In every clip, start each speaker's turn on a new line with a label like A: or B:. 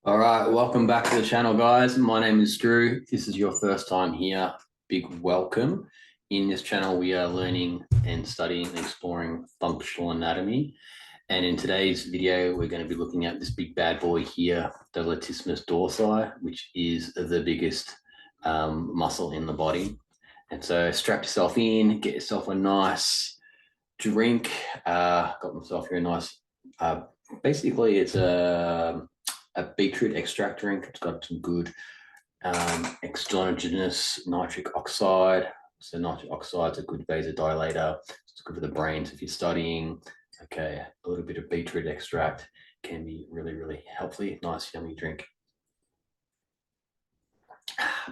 A: All right, welcome back to the channel, guys. My name is Drew. If this is your first time here, big welcome. In this channel, we are learning and studying and exploring functional anatomy. And in today's video, we're going to be looking at this big bad boy here, the latissimus dorsi, which is the biggest muscle in the body. And so strap yourself in, get yourself a nice drink. Got myself here a nice, basically it's a beetroot extract drink. It's got some good exogenous nitric oxide. So nitric oxide is a good vasodilator. It's good for the brain. So if you're studying, okay, a little bit of beetroot extract can be really, really helpful. Nice, yummy drink.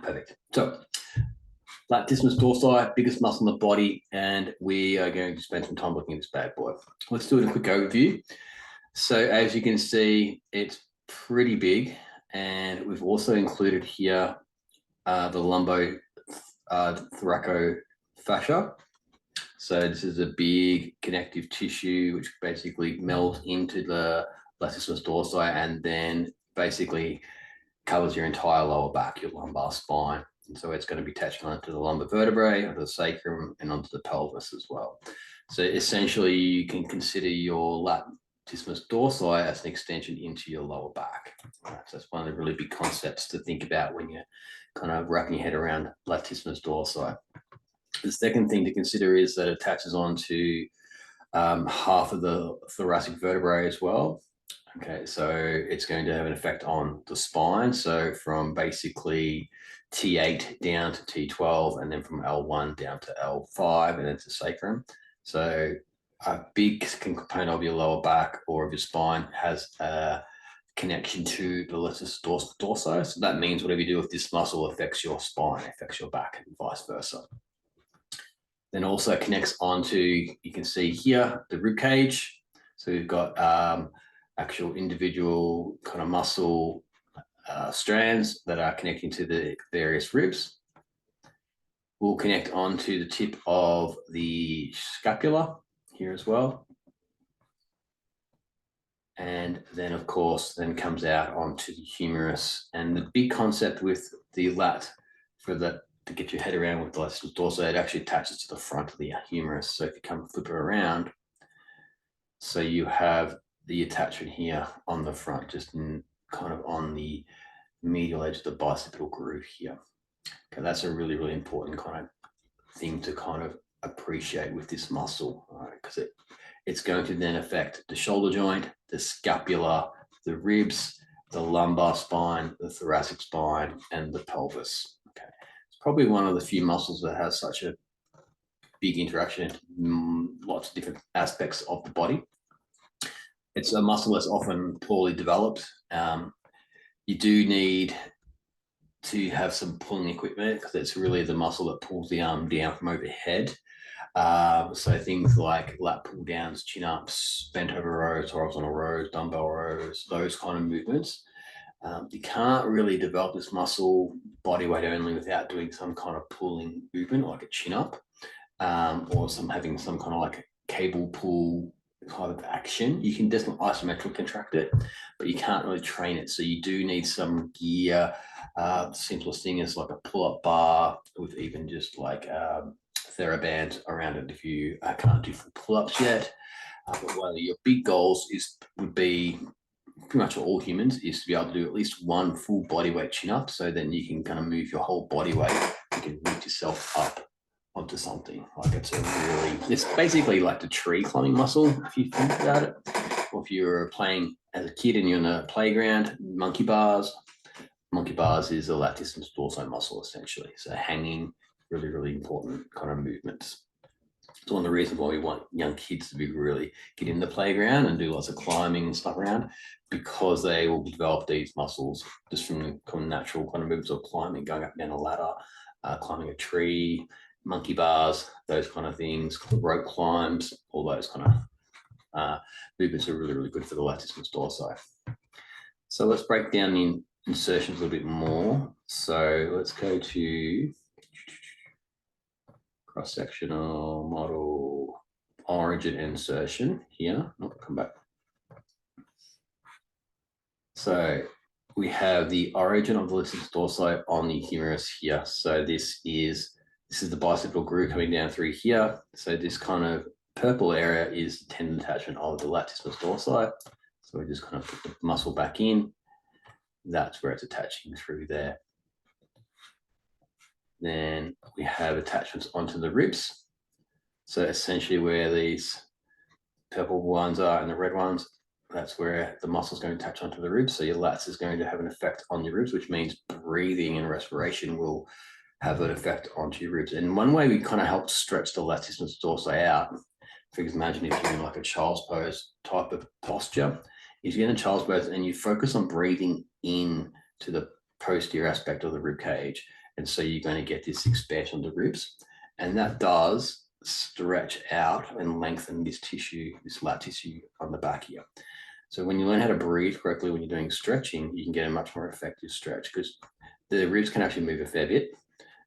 A: Perfect. So latissimus dorsi, biggest muscle in the body, and we are going to spend some time looking at this bad boy. Let's do a quick overview. So as you can see, it's pretty big, and we've also included here the lumbo thoracofascia. So this is a big connective tissue which basically melds into the latissimus dorsi and then basically covers your entire lower back, your lumbar spine. And so it's going to be attached onto the lumbar vertebrae, onto the sacrum, and onto the pelvis as well. So essentially, you can consider your latissimus dorsi as an extension into your lower back. Right, so that's one of the really big concepts to think about when you're kind of wrapping your head around latissimus dorsi. The second thing to consider is that it attaches onto half of the thoracic vertebrae as well. Okay, so it's going to have an effect on the spine. So from basically T8 down to T12, and then from L1 down to L5, and then to sacrum. So a big component of your lower back or of your spine has a connection to the latissimus dorsi. So that means whatever you do with this muscle affects your spine, affects your back, and vice versa. Then also connects onto, you can see here, the rib cage. So we've got actual individual kind of muscle strands that are connecting to the various ribs. We'll connect onto the tip of the scapula here as well. And then, of course, then comes out onto the humerus. And the big concept with the lat for that to get your head around with the latissimus dorsi, it actually attaches to the front of the humerus. So if you come flip it around, so you have the attachment here on the front, just in, kind of on the medial edge of the bicipital groove here. Okay, that's a really, really important kind of thing to kind of appreciate with this muscle, right? Because it's going to then affect the shoulder joint, the scapula, the ribs, the lumbar spine, the thoracic spine, and the pelvis. Okay, it's probably one of the few muscles that has such a big interaction in lots of different aspects of the body. It's a muscle that's often poorly developed. You do need to have some pulling equipment because it's really the muscle that pulls the arm down from overhead. So things like lat pull downs, chin ups, bent over rows, horizontal rows, dumbbell rows, those kind of movements. You can't really develop this muscle body weight only without doing some kind of pulling movement, like a chin up, or having some kind of like cable pull kind of action. You can definitely isometric contract it, but you can't really train it. So you do need some gear. The simplest thing is like a pull-up bar with even just like TheraBand around it if you can't do full pull-ups yet. But one of your big goals would be pretty much for all humans is to be able to do at least one full body weight chin up. So then you can kind of move your whole body weight. You can lift yourself up onto something. Like it's basically like the tree climbing muscle if you think about it. Or if you're playing as a kid and you're in a playground, monkey bars. Monkey bars is a latissimus dorsi muscle essentially. So hanging, really, really important kind of movements. It's one of the reasons why we want young kids to be really get in the playground and do lots of climbing and stuff around, because they will develop these muscles just from the kind of natural kind of movements of climbing, going up and down a ladder, climbing a tree, monkey bars, those kind of things, rope climbs, all those kind of movements are really, really good for the latissimus dorsi. So let's break down the insertions a little bit more. So let's go to cross-sectional model origin insertion here. I'll come back. So we have the origin of the latissimus dorsi on the humerus here. So this is the bicipital groove coming down through here. So this kind of purple area is the tendon attachment of the latissimus dorsi. So we just kind of put the muscle back in. That's where it's attaching through there. Then we have attachments onto the ribs. So essentially where these purple ones are and the red ones, that's where the muscle is going to attach onto the ribs. So your lats is going to have an effect on your ribs, which means breathing and respiration will have an effect onto your ribs. And one way we kind of help stretch the latissimus dorsi out, for example, imagine if you're in like a child's pose type of posture, is you're in a child's pose and you focus on breathing in to the posterior aspect of the rib cage. And so you're going to get this expansion of the ribs. And that does stretch out and lengthen this tissue, this lat tissue on the back here. So when you learn how to breathe correctly when you're doing stretching, you can get a much more effective stretch because the ribs can actually move a fair bit.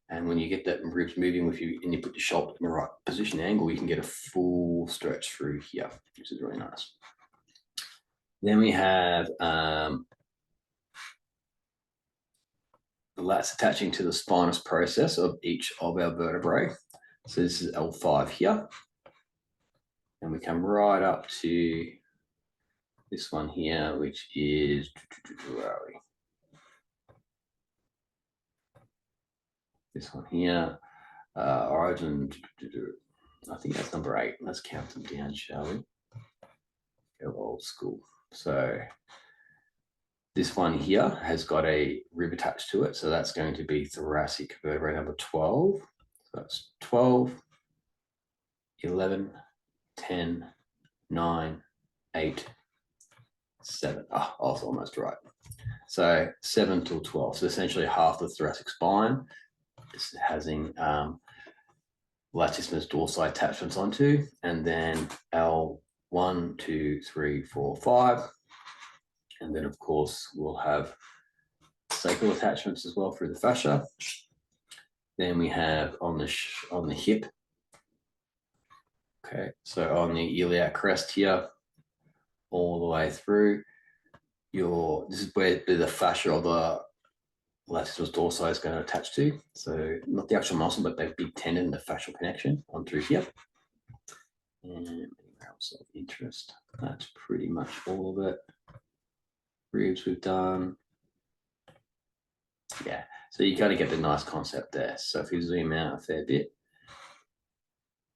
A: And when you get that ribs moving with you and you put your shoulder in the right position angle, you can get a full stretch through here, which is really nice. Then we have the lats attaching to the spinous process of each of our vertebrae. So this is L5 here. And we come right up to this one here, which is, where are we? This one here, origin, I think that's number 8. Let's count them down, shall we? Go old school. So this one here has got a rib attached to it. So that's going to be thoracic vertebrae number 12. So that's 12, 11, 10, 9, 8, 7. Oh, I was almost right. So 7 till 12. So essentially half the thoracic spine is having latissimus dorsi attachments onto, and then L1, 2, 3, 4, 5. And then of course we'll have sacral attachments as well through the fascia. Then we have on the hip. Okay, so on the iliac crest here, all the way through this is where the fascia of the latissimus dorsi is going to attach to. So not the actual muscle, but the big tendon, the fascial connection on through here. And anywhere else of interest. That's pretty much all of it. Ribs we've done. Yeah, so you kind of get the nice concept there. So if you zoom out a fair bit,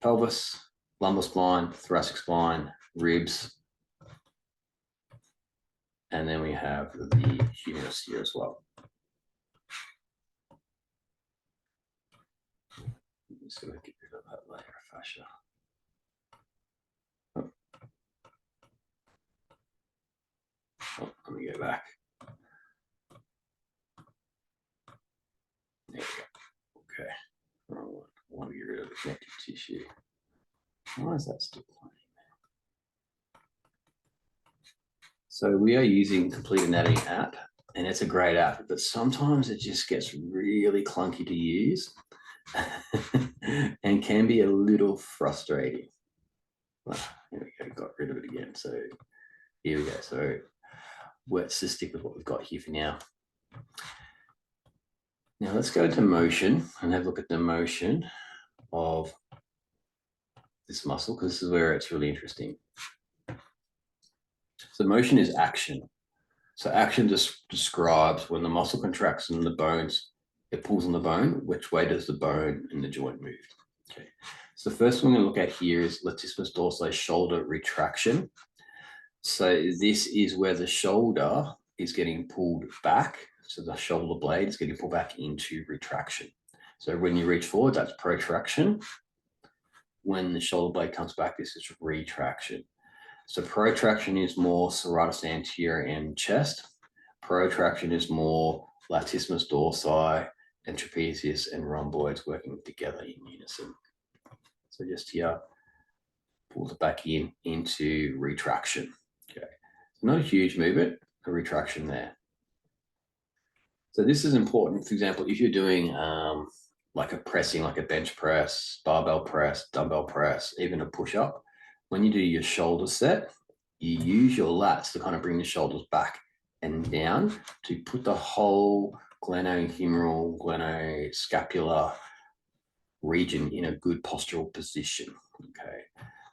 A: pelvis, lumbar spine, thoracic spine, ribs, and then we have the humerus here as well. I'm just going to get rid of that layer of fascia. Oh, let me go back. There we go. Okay. Wrong one. I want to get rid of the connective tissue. Why is that still playing? So we are using Complete Anatomy app, and it's a great app, but sometimes it just gets really clunky to use and can be a little frustrating. Well, here we go, got rid of it again. So here we go. So let's just stick with what we've got here for now. Now let's go to motion and have a look at the motion of this muscle, because this is where it's really interesting. So motion is action. So action just describes when the muscle contracts and the bones, it pulls on the bone, which way does the bone and the joint move? Okay. So the first one we're going to look at here is latissimus dorsi shoulder retraction. So this is where the shoulder is getting pulled back. So the shoulder blade is getting pulled back into retraction. So when you reach forward, that's protraction. When the shoulder blade comes back, this is retraction. So protraction is more serratus anterior and chest. Protraction is more latissimus dorsi and trapezius and rhomboids working together in unison. So just here, pulls it back into retraction. Okay, not a huge movement, a retraction there. So this is important. For example, if you're doing like a pressing, like a bench press, barbell press, dumbbell press, even a push-up, when you do your shoulder set, you use your lats to kind of bring the shoulders back and down to put the whole glenohumeral, glenoscapular region in a good postural position. Okay,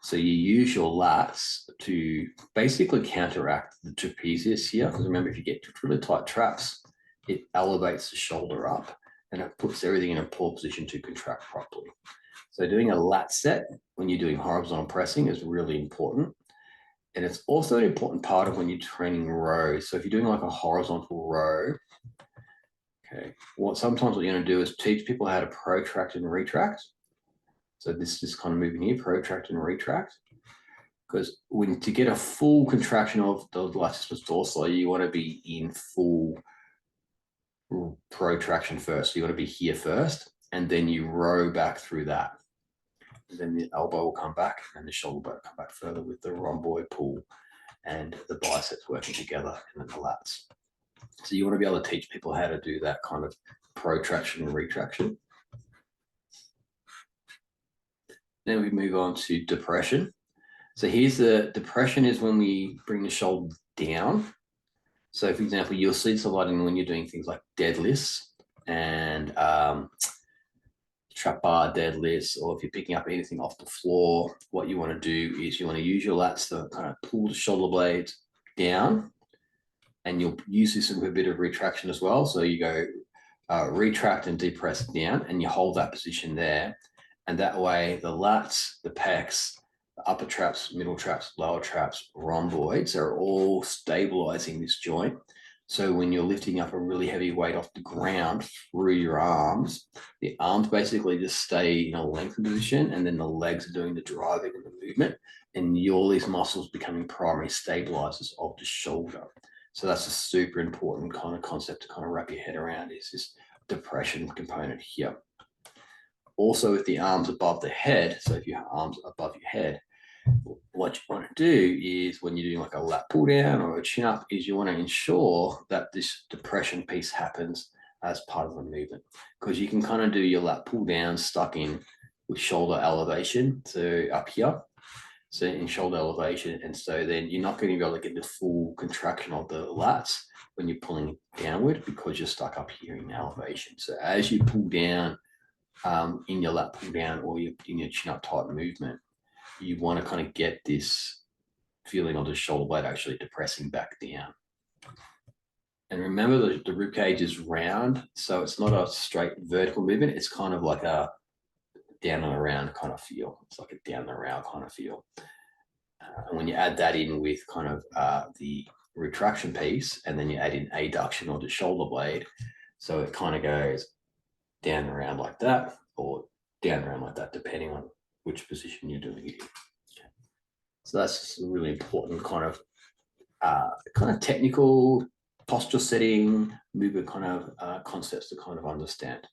A: so you use your lats to basically counteract the trapezius here, because remember, if you get really tight traps, it elevates the shoulder up and it puts everything in a poor position to contract properly. So doing a lat set when you're doing horizontal pressing is really important. And it's also an important part of when you're training rows. So if you're doing like a horizontal row, okay, sometimes what you're going to do is teach people how to protract and retract. So this kind of moving here, protract and retract. Because to get a full contraction of the latissimus dorsi, you want to be in full protraction first. So you want to be here first, and then you row back through that. And then the elbow will come back, and the shoulder will come back further with the rhomboid pull and the biceps working together, and then the lats. So you want to be able to teach people how to do that kind of protraction and retraction. Then we move on to depression. So here's the depression is when we bring the shoulder down. So for example, you'll see this a lot when you're doing things like deadlifts and trap bar deadlifts, or if you're picking up anything off the floor, what you want to do is you want to use your lats to kind of pull the shoulder blades down, and you'll use this with a bit of retraction as well. So you go retract and depress down, and you hold that position there. And that way the lats, the pecs, the upper traps, middle traps, lower traps, rhomboids are all stabilizing this joint. So when you're lifting up a really heavy weight off the ground through your arms, the arms basically just stay in a lengthened position, and then the legs are doing the driving and the movement, and all these muscles becoming primary stabilizers of the shoulder. So that's a super important kind of concept to kind of wrap your head around, is this depression component here. Also with the arms above the head, so if you have arms above your head, what you want to do is when you're doing like a lat pull down or a chin up, is you want to ensure that this depression piece happens as part of the movement, because you can kind of do your lat pull down stuck in with shoulder elevation, so up here, so in shoulder elevation, and so then you're not going to be able to get the full contraction of the lats when you're pulling downward, because you're stuck up here in elevation. So as you pull down in your lat pull down or in your chin up type movement, you want to kind of get this feeling of the shoulder blade actually depressing back down. And remember, the rib cage is round, so it's not a straight vertical movement. It's kind of like a down and around kind of feel. It's like a down and around kind of feel. And when you add that in with kind of the retraction piece, and then you add in adduction or the shoulder blade, so it kind of goes down and around like that, or down and around like that, depending on which position you're doing it in. Okay. So that's just a really important kind of technical posture setting, movement kind of concepts to kind of understand.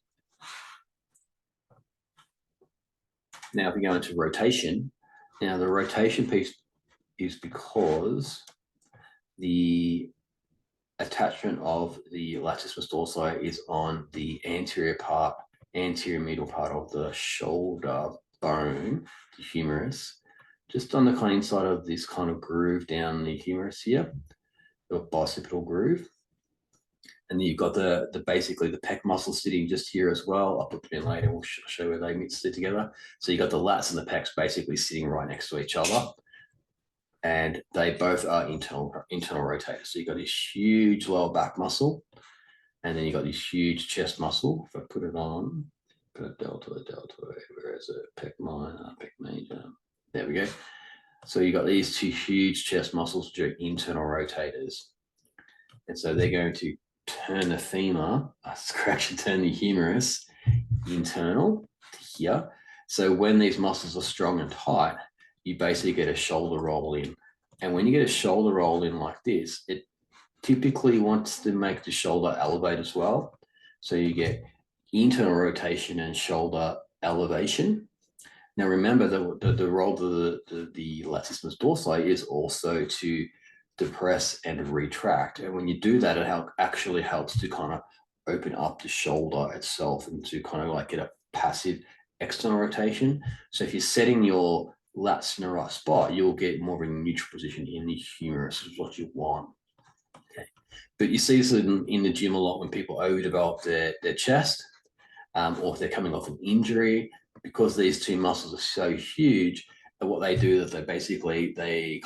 A: Now, if we go into rotation, now the rotation piece is because the attachment of the latissimus dorsi is on the anterior medial part of the shoulder bone, the humerus, just on the kind of inside of this kind of groove down the humerus here, the bicipital groove. And then you've got the basically the pec muscle sitting just here as well. I'll put them in later. We'll show where they sit together. So you've got the lats and the pecs basically sitting right next to each other, and they both are internal rotators. So you've got this huge lower back muscle, and then you've got this huge chest muscle. If I put it on, put a deltoid, where is it? Pec minor, pec major. There we go. So you've got these two huge chest muscles, which are internal rotators. And so they're going to turn the femur, turn the humerus internal to here. So when these muscles are strong and tight, you basically get a shoulder roll in. And when you get a shoulder roll in like this, it typically wants to make the shoulder elevate as well. So you get internal rotation and shoulder elevation. Now remember, the role of the latissimus dorsi is also to depress and retract. And when you do that, it actually helps to kind of open up the shoulder itself and to kind of like get a passive external rotation. So if you're setting your lats in the right spot, you'll get more of a neutral position in the humerus, is what you want. Okay. But you see this in the gym a lot when people overdevelop their chest, or if they're coming off an injury, because these two muscles are so huge. And what they do is they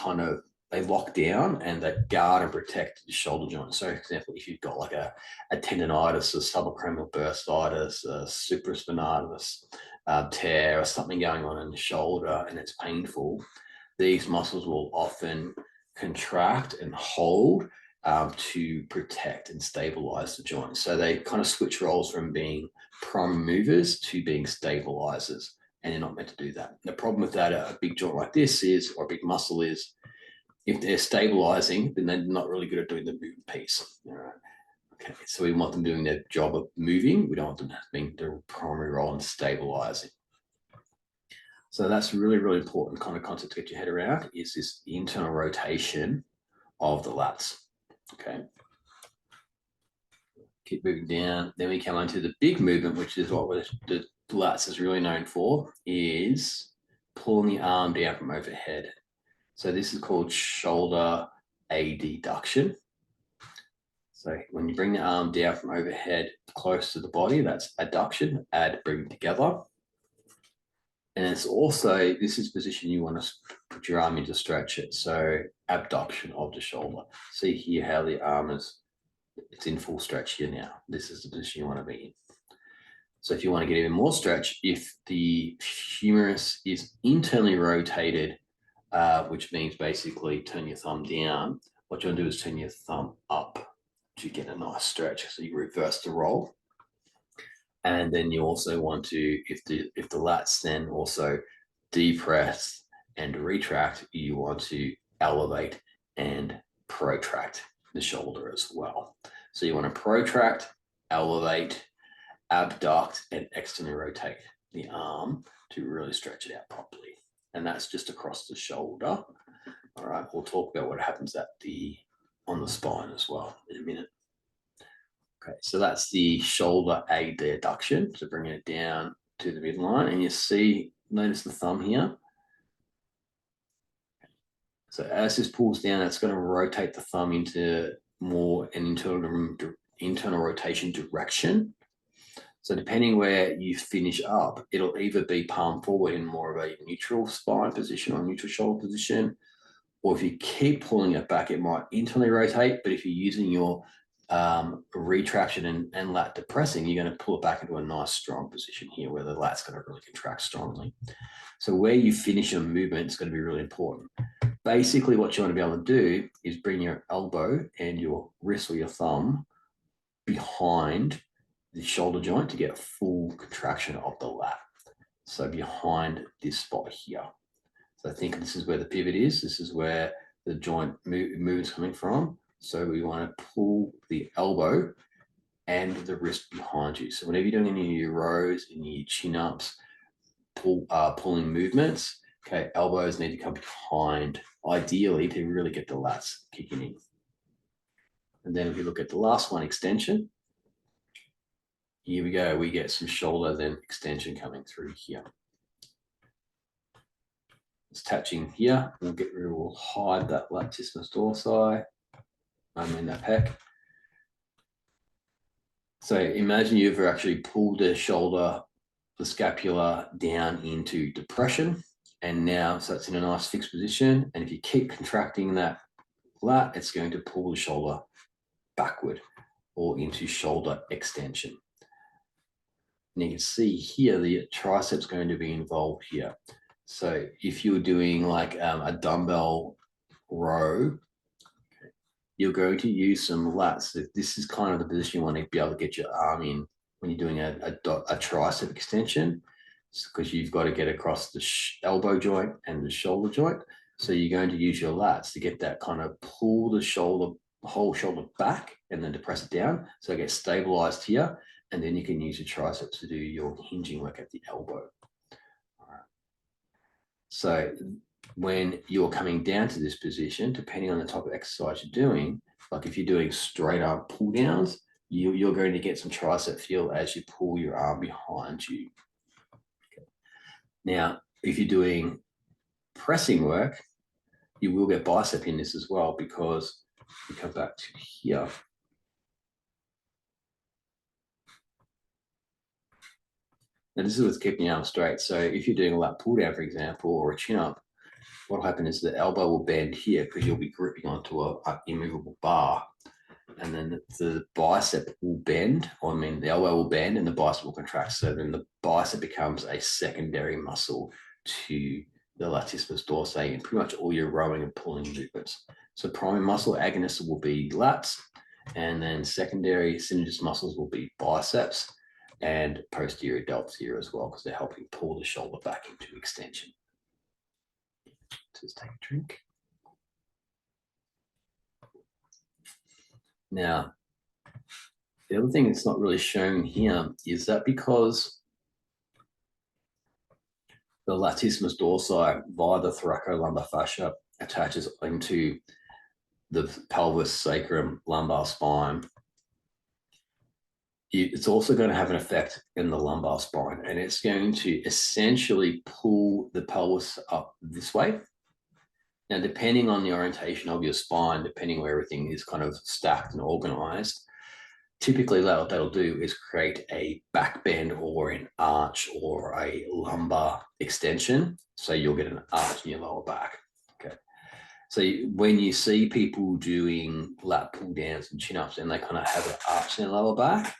A: lock down and they guard and protect the shoulder joint. So, for example, if you've got like a tendonitis, a subacromial bursitis, a supraspinatus tear, or something going on in the shoulder and it's painful, these muscles will often contract and hold to protect and stabilize the joint. So they kind of switch roles from being prime movers to being stabilizers, and they're not meant to do that. The problem with that, a big joint like this is, or a big muscle is, if they're stabilizing, then they're not really good at doing the movement piece. All right. Okay, so we want them doing their job of moving. We don't want them being their primary role in stabilizing. So that's really, really important kind of concept to get your head around, is this internal rotation of the lats. Okay. Keep moving down. Then we come on to the big movement, which is what the lats is really known for, is pulling the arm down from overhead. So this is called shoulder adduction. So when you bring the arm down from overhead close to the body, that's adduction, bring together. And it's also, this is the position you want to put your arm in to stretch it. So abduction of the shoulder. See here how the arm it's in full stretch here now. This is the position you want to be in. So if you want to get even more stretch, if the humerus is internally rotated, which means basically turn your thumb down, what you want to do is turn your thumb up to get a nice stretch. So you reverse the roll. And then you also want to, if the lats then also depress and retract, you want to elevate and protract the shoulder as well. So you want to protract, elevate, abduct, and externally rotate the arm to really stretch it out properly. And that's just across the shoulder. All right, we'll talk about what happens on the spine as well in a minute. Okay, so that's the shoulder adduction. So bringing it down to the midline, and you see, notice the thumb here. So as this pulls down, it's going to rotate the thumb into more an internal rotation direction. So depending where you finish up, it'll either be palm forward in more of a neutral spine position or neutral shoulder position, or if you keep pulling it back, it might internally rotate. But if you're using your retraction and lat depressing, you're going to pull it back into a nice strong position here where the lat's going to really contract strongly. So where you finish your movement is going to be really important. Basically, what you want to be able to do is bring your elbow and your wrist or your thumb behind the shoulder joint to get a full contraction of the lat. So behind this spot here. So I think this is where the pivot is. This is where the joint movement's coming from. So we want to pull the elbow and the wrist behind you. So whenever you're doing any of your rows, any of your chin-ups, pulling movements, okay, elbows need to come behind, ideally, to really get the lats kicking in. And then if you look at the last one, extension, here we go. We get some shoulder, then extension coming through here. It's touching here. We'll hide that latissimus dorsi. In that pec. So imagine you've actually pulled the shoulder, the scapula down into depression, and now so it's in a nice fixed position. And if you keep contracting that lat, it's going to pull the shoulder backward or into shoulder extension. And you can see here the triceps going to be involved here. So if you're doing like a dumbbell row, you're going to use some lats. This is kind of the position you want to be able to get your arm in when you're doing a tricep extension, because you've got to get across the elbow joint and the shoulder joint. So you're going to use your lats to get that kind of pull the whole shoulder back and then depress it down. So it gets stabilized here. And then you can use your triceps to do your hinging work at the elbow. All right. So when you're coming down to this position, depending on the type of exercise you're doing, like if you're doing straight arm pull downs, you're going to get some tricep feel as you pull your arm behind you. Okay. Now, if you're doing pressing work, you will get bicep in this as well, because We come back to here. Now this is what's keeping your arm straight. So if you're doing a lat pull down, for example, or a chin up, what will happen is the elbow will bend here because you'll be gripping onto a immovable bar. And then the bicep will bend, or I mean the elbow will bend and the bicep will contract. So then the bicep becomes a secondary muscle to the latissimus dorsi in pretty much all your rowing and pulling movements. So primary muscle agonists will be lats, and then secondary synergist muscles will be biceps and posterior delts here as well, because they're helping pull the shoulder back into extension. Just take a drink. Now, the other thing that's not really shown here is that because the latissimus dorsi via the thoracolumbar fascia attaches into the pelvis, sacrum, lumbar spine, it's also going to have an effect in the lumbar spine, and it's going to essentially pull the pelvis up this way. Now, depending on the orientation of your spine, depending where everything is kind of stacked and organized, typically what that'll do is create a back bend or an arch or a lumbar extension. So you'll get an arch in your lower back. Okay. So when you see people doing lat pull downs and chin ups and they kind of have an arch in their lower back,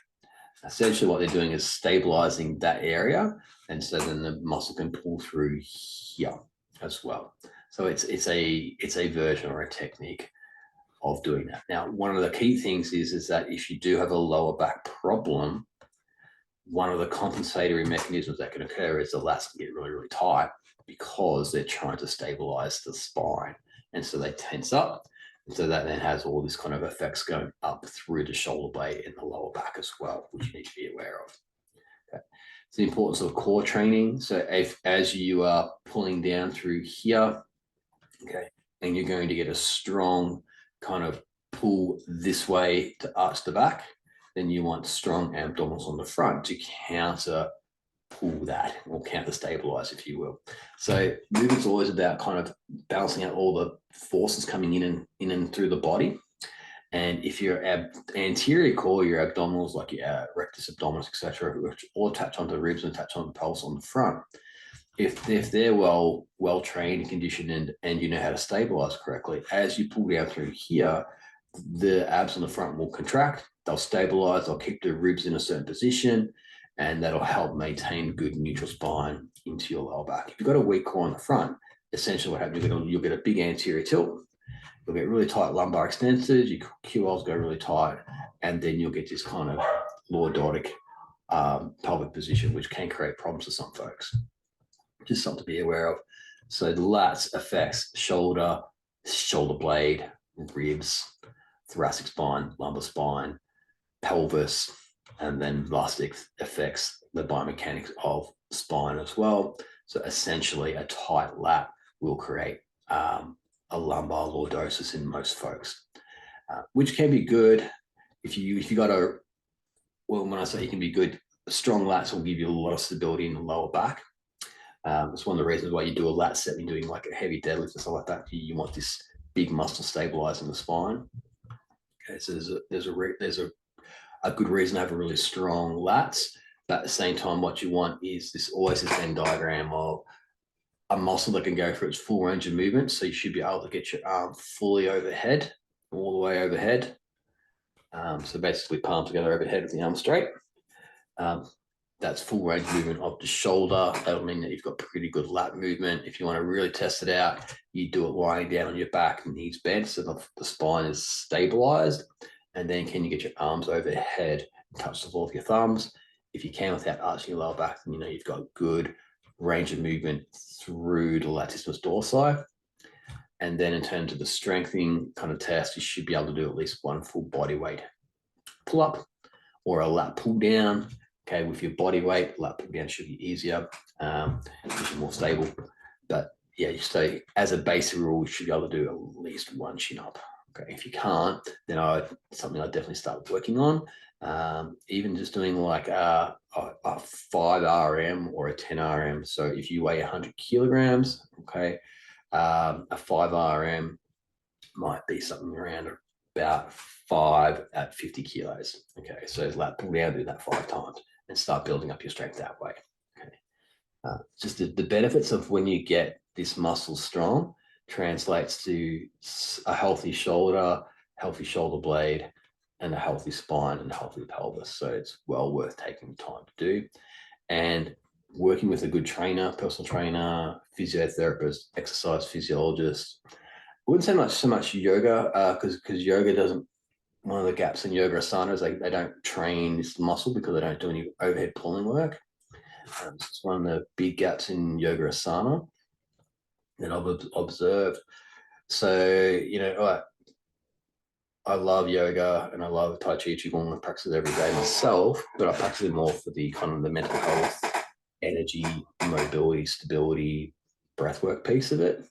A: essentially what they're doing is stabilizing that area. And so then the muscle can pull through here as well. So it's a version or a technique of doing that. Now, one of the key things is that if you do have a lower back problem, one of the compensatory mechanisms that can occur is the lats can get really, really tight because they're trying to stabilize the spine. And so they tense up. And so that then has all this kind of effects going up through the shoulder blade in the lower back as well, which you need to be aware of. Okay. It's the importance of core training. So as you are pulling down through here, okay, and you're going to get a strong kind of pull this way to arch the back, then you want strong abdominals on the front to counter pull that, or counter stabilize, if you will. So movement's always about kind of balancing out all the forces coming in and through the body. And if your anterior core, your abdominals, like your rectus abdominis, etc., which all attach onto the ribs and attach onto the pelvis on the front, if they're well trained and conditioned and you know how to stabilize correctly, as you pull down through here, the abs on the front will contract, they'll stabilize, they'll keep the ribs in a certain position, and that'll help maintain good neutral spine into your lower back. If you've got a weak core on the front, essentially what happens, you'll get a big anterior tilt, you'll get really tight lumbar extensors, your QLs go really tight, and then you'll get this kind of lordotic pelvic position, which can create problems for some folks. Just something to be aware of. So the lats affects shoulder blade, ribs, thoracic spine, lumbar spine, pelvis, and then lastly affects the biomechanics of spine as well. So essentially a tight lat will create a lumbar lordosis in most folks, which can be good if you got a, well, when I say it can be good, strong lats will give you a lot of stability in the lower back. It's one of the reasons why you do a lat set when you're doing like a heavy deadlift and stuff like that. You want this big muscle stabilizing the spine. Okay, so there's a good reason to have a really strong lats, but at the same time, what you want is this Venn diagram of a muscle that can go for its full range of movement. So you should be able to get your arm fully overhead, all the way overhead. So basically palm together overhead with the arm straight. That's full range movement of the shoulder. That'll mean that you've got pretty good lat movement. If you want to really test it out, you do it lying down on your back, knees bent, so the spine is stabilized. And then can you get your arms overhead and touch the floor with your thumbs? If you can without arching your lower back, then you know you've got good range of movement through the latissimus dorsi. And then in terms of the strengthening kind of test, you should be able to do at least one full body weight pull up or a lat pull down. Okay, with your body weight, lat pull down should be easier, which is more stable. But yeah, you stay as a basic rule, you should be able to do at least one chin up. Okay, if you can't, then something I'd definitely start working on. Even just doing like a 5 RM or a 10 RM. So if you weigh 100 kilograms, okay, a 5 RM might be something around about 5 at 50 kilos. Okay, so lat pull down, do that 5 times and start building up your strength that way. Okay, just the benefits of when you get this muscle strong translates to a healthy shoulder blade, and a healthy spine and a healthy pelvis. So it's well worth taking the time to do. And working with a good trainer, personal trainer, physiotherapist, exercise physiologist. I wouldn't say so much yoga, because yoga doesn't, one of the gaps in yoga asana is they don't train this muscle because they don't do any overhead pulling work. It's one of the big gaps in yoga asana that I've observed. So, you know, I love yoga and I love Tai Chi, Qigong. I practice it every day myself, but I practice it more for the kind of the mental health, energy, mobility, stability, breathwork piece of it.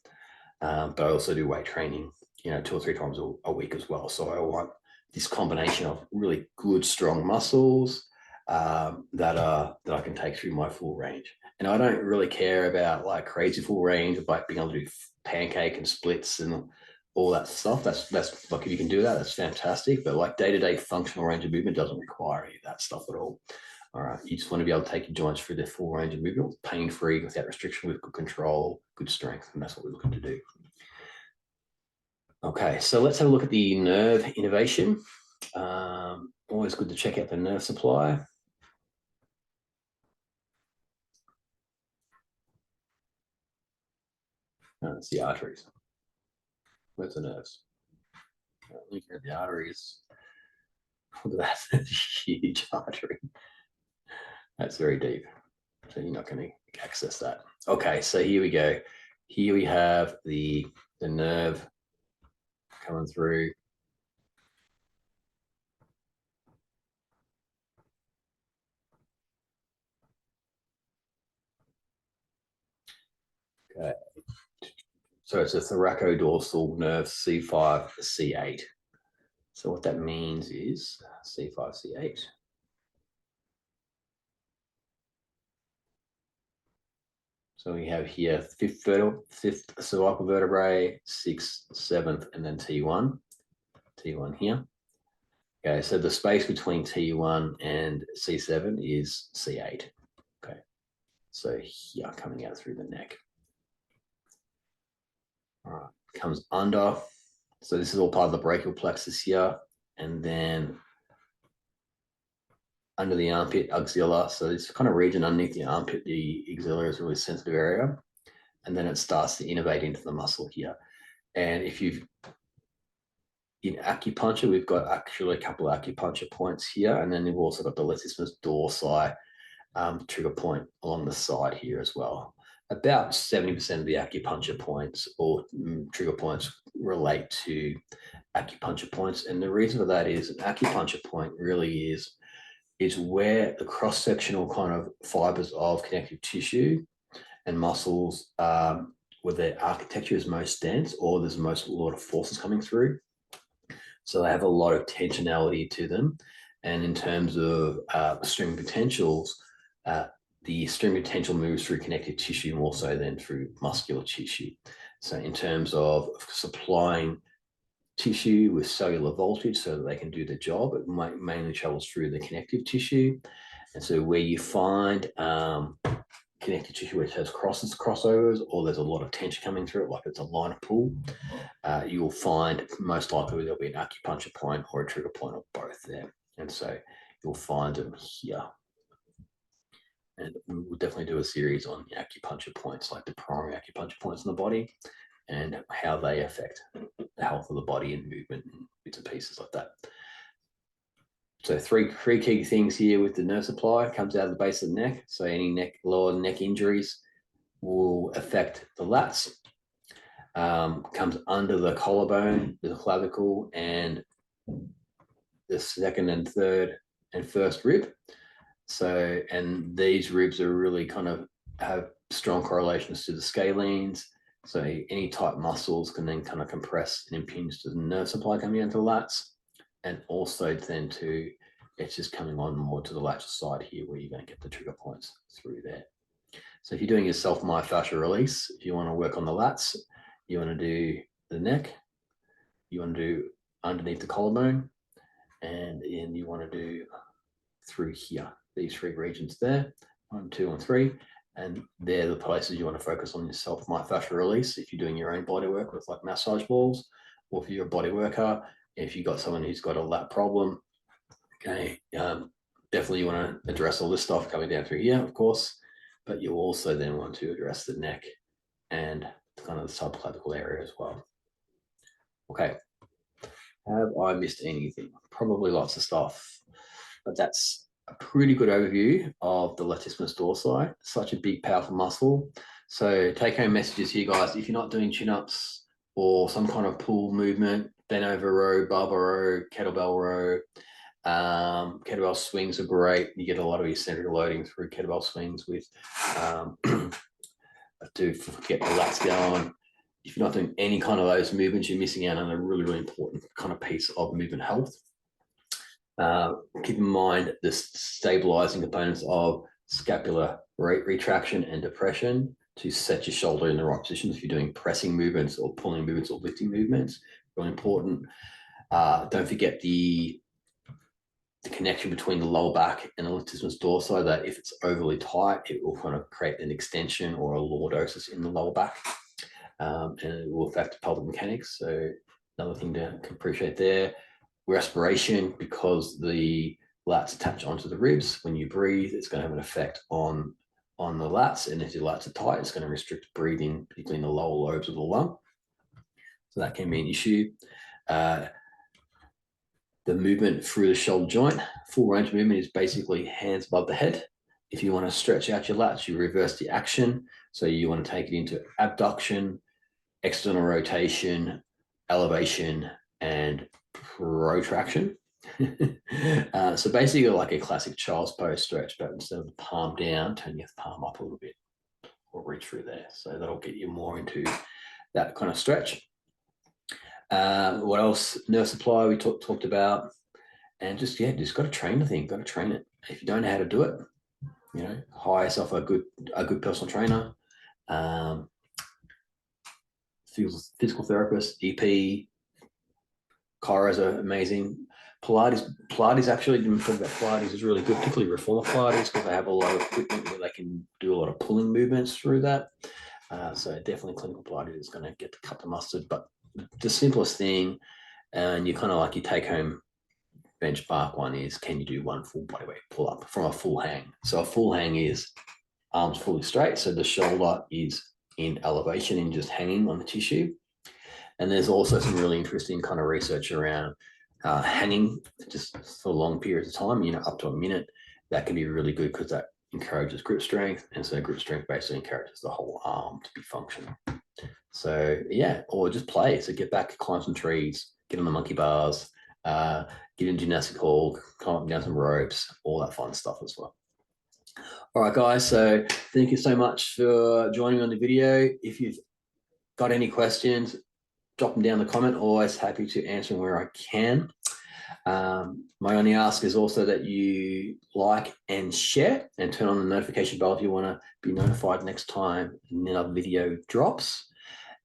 A: But I also do weight training, 2 or 3 times a week as well. So I want this combination of really good, strong muscles that I can take through my full range. And I don't really care about like crazy full range of like being able to do pancake and splits and all that stuff. That's like, if you can do that, that's fantastic. But like day-to-day functional range of movement doesn't require any of that stuff at all. All right, you just want to be able to take your joints through their full range of movement, pain-free, without restriction, with good control, good strength, and that's what we're looking to do. Okay, so let's have a look at the nerve innervation. Always good to check out the nerve supply. It's the arteries. Where's the nerves? Looking at the arteries. Look at that, huge artery. That's very deep. So you're not going to access that. Okay, so here we go. Here we have the nerve coming through. Okay. So it's a thoracodorsal nerve C5, C8. So what that means is C5, C8. So we have here fifth cervical vertebrae, 6th, 7th, and then T1. T1 here. Okay, so the space between T1 and C7 is C8. Okay, so here coming out through the neck. All right, comes under. So this is all part of the brachial plexus here, and then under the armpit, axilla. So this kind of region underneath the armpit, the axilla is a really sensitive area, and then it starts to innervate into the muscle here. And if you've in acupuncture, we've got actually a couple of acupuncture points here, and then we've also got the Latissimus Dorsi trigger point along the side here as well. About 70% of the acupuncture points or trigger points relate to acupuncture points, and the reason for that is an acupuncture point really is where the cross-sectional kind of fibers of connective tissue and muscles, where the architecture is most dense or there's a lot of forces coming through. So they have a lot of tensionality to them. And in terms of stream potentials, the stream potential moves through connective tissue more so than through muscular tissue. So in terms of supplying tissue with cellular voltage so that they can do the job, it mainly travels through the connective tissue. And so where you find connective tissue which has crossovers, or there's a lot of tension coming through it, like it's a line of pull, you'll find most likely there'll be an acupuncture point or a trigger point or both there. And so you'll find them here. And we'll definitely do a series on acupuncture points, like the primary acupuncture points in the body and how they affect the health of the body and movement and bits and pieces like that. So three key things here with the nerve supply. Comes out of the base of the neck. So any lower neck injuries will affect the lats. Comes under the collarbone, the clavicle, and the second and third and first rib. So, and these ribs are really kind of have strong correlations to the scalenes. So any tight muscles can then kind of compress and impinge to the nerve supply coming into the lats. And also then it's just coming on more to the lateral side here where you're going to get the trigger points through there. So if you're doing your self-myofascial release, if you want to work on the lats, you want to do the neck, you want to do underneath the collarbone, and then you want to do through here, these 3 regions there, 1, 2, and 3. And they're the places you want to focus on yourself. Myofascial release if you're doing your own body work with like massage balls, or if you're a body worker, if you've got someone who's got a lat problem, okay, definitely you want to address all this stuff coming down through here, of course, but you also then want to address the neck and kind of the subclavicle area as well. Okay, have I missed anything? Probably lots of stuff, but that's a pretty good overview of the latissimus dorsi. Such a big, powerful muscle. So take-home messages here, guys. If you're not doing chin-ups or some kind of pull movement, bent over row, barbell row, kettlebell row, kettlebell swings are great. You get a lot of eccentric loading through kettlebell swings with to get the lats going. If you're not doing any kind of those movements, you're missing out on a really, really important kind of piece of movement health. Keep in mind the stabilizing components of scapular retraction and depression to set your shoulder in the right position. If you're doing pressing movements or pulling movements or lifting movements, really important. Don't forget the connection between the lower back and the latissimus dorsi, that if it's overly tight, it will kind of create an extension or a lordosis in the lower back, and it will affect pelvic mechanics. So another thing to appreciate there. Respiration, because the lats attach onto the ribs. When you breathe, it's going to have an effect on the lats, and if your lats are tight, it's going to restrict breathing, particularly in the lower lobes of the lung. So that can be an issue. The movement through the shoulder joint, full range of movement is basically hands above the head. If you want to stretch out your lats, you reverse the action. So you want to take it into abduction, external rotation, elevation, and protraction. So basically like a classic child's pose stretch, but instead of the palm down, turn your palm up a little bit or reach through there. So that'll get you more into that kind of stretch. What else? Nerve supply we talked about, and just got to train the thing, got to train it. If you don't know how to do it, hire yourself a good personal trainer, physical therapist, EP. Chiros are amazing. Pilates actually, didn't talk about Pilates, is really good, particularly reformer Pilates, because they have a lot of equipment where they can do a lot of pulling movements through that. So definitely clinical Pilates is going to get the cup of mustard, but the simplest thing, and you kind of like your take home benchmark one is, can you do one full bodyweight pull up from a full hang? So a full hang is arms fully straight, so the shoulder is in elevation and just hanging on the tissue. And there's also some really interesting kind of research around hanging just for long periods of time, up to a minute. That can be really good because that encourages grip strength. And so grip strength basically encourages the whole arm to be functional. So yeah, or just play. So get back, climb some trees, get on the monkey bars, get in gymnastic hall, climb up down some ropes, all that fun stuff as well. All right, guys. So thank you so much for joining me on the video. If you've got any questions, drop them down in the comment. Always happy to answer them where I can. My only ask is also that you like and share and turn on the notification bell if you want to be notified next time another video drops.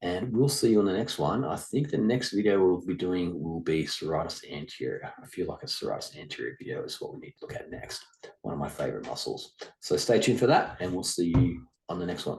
A: And we'll see you on the next one. I think the next video we'll be doing will be serratus anterior. I feel like a serratus anterior video is what we need to look at next. One of my favorite muscles. So stay tuned for that, and we'll see you on the next one.